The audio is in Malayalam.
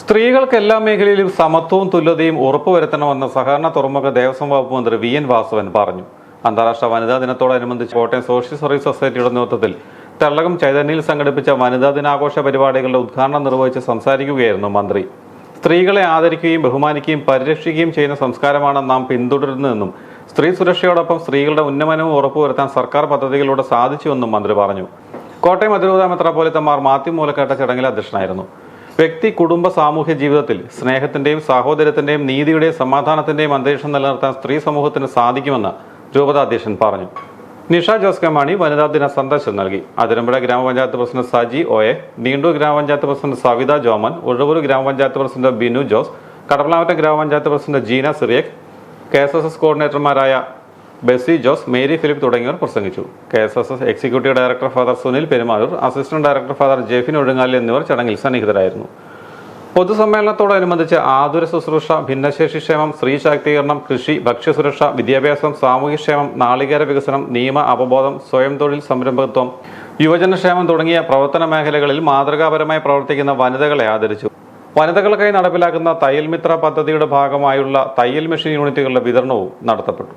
സ്ത്രീകൾക്ക് എല്ലാ മേഖലയിലും സമത്വവും തുല്യതയും ഉറപ്പുവരുത്തണമെന്ന് സഹകരണ തുറമുഖ ദേവസ്വം വകുപ്പ് മന്ത്രി വി.എൻ. വാസവൻ പറഞ്ഞു. അന്താരാഷ്ട്ര വനിതാ ദിനത്തോടനുബന്ധിച്ച് കോട്ടയം സോഷ്യൽ സർവീസ് സൊസൈറ്റിയുടെ നേതൃത്വത്തിൽ തെള്ളകം ചൈതന്യയിൽ സംഘടിപ്പിച്ച വനിതാ ദിനാഘോഷ പരിപാടികളുടെ ഉദ്ഘാടനം നിർവഹിച്ച് സംസാരിക്കുകയായിരുന്നു മന്ത്രി. സ്ത്രീകളെ ആദരിക്കുകയും ബഹുമാനിക്കുകയും പരിരക്ഷിക്കുകയും ചെയ്യുന്ന സംസ്കാരമാണ് നാം പിന്തുടരുന്നതെന്നും സ്ത്രീ സുരക്ഷയോടൊപ്പം സ്ത്രീകളുടെ ഉന്നമനവും ഉറപ്പുവരുത്താൻ സർക്കാർ പദ്ധതികളിലൂടെ സാധിച്ചുവെന്നും മന്ത്രി പറഞ്ഞു. കോട്ടയം അതിരൂപത മെത്രാപ്പോലീത്ത മാർ മാത്യു മൂലക്കേട്ട ചടങ്ങിൽ അധ്യക്ഷനായിരുന്നു. വ്യക്തി കുടുംബ സാമൂഹ്യ ജീവിതത്തിൽ സ്നേഹത്തിന്റെയും സാഹോദര്യത്തിന്റെയും നീതിയുടെയും സമാധാനത്തിന്റെയും അന്തരീക്ഷം നിലനിർത്താൻ സ്ത്രീ സമൂഹത്തിന് സാധിക്കുമെന്ന് രൂപത അധ്യക്ഷൻ പറഞ്ഞു. നിഷ ജോസ് കെ മാണി വനിതാ ദിന സന്ദേശം നൽകി. അതിരമ്പുഴ ഗ്രാമപഞ്ചായത്ത് പ്രസിഡന്റ് സജി ഒയെ, നീണ്ടൂർ ഗ്രാമപഞ്ചായത്ത് പ്രസിഡന്റ് സവിത ജോമൻ, ഉഴവൂർ ഗ്രാമപഞ്ചായത്ത് പ്രസിഡന്റ് ബിനു ജോസ്, കടപ്പളാമറ്റം ഗ്രാമപഞ്ചായത്ത് പ്രസിഡന്റ് ജീന സിറിയക്, KSS കോർഡിനേറ്റർമാരായ ബെസി ജോസ്, മേരി ഫിലിപ്പ് തുടങ്ങിയവർ പ്രസംഗിച്ചു. KSS executive director father Sunil Perumaroor, assistant director father Jefin Ozhungali എന്നിവർ ചടങ്ങിൽ സന്നിഹിതരായിരുന്നു. പൊതുസമ്മേളനത്തോടനുബന്ധിച്ച് ആതുര ശുശ്രൂഷ, ഭിന്നശേഷി ക്ഷേമം, സ്ത്രീ ശാക്തീകരണം, കൃഷി, ഭക്ഷ്യസുരക്ഷ, വിദ്യാഭ്യാസം, സാമൂഹ്യക്ഷേമം, നാളികേര വികസനം, നിയമ അവബോധം, സ്വയം തൊഴിൽ സംരംഭകത്വം, യുവജനക്ഷേമം തുടങ്ങിയ പ്രവർത്തന മേഖലകളിൽ മാതൃകാപരമായി പ്രവർത്തിക്കുന്ന വനിതകളെ ആദരിച്ചു. വനിതകൾക്കായി നടപ്പിലാക്കുന്ന തയ്യൽ മിത്ര പദ്ധതിയുടെ ഭാഗമായുള്ള തയ്യൽ മെഷീൻ യൂണിറ്റുകളുടെ വിതരണവും നടത്തപ്പെട്ടു.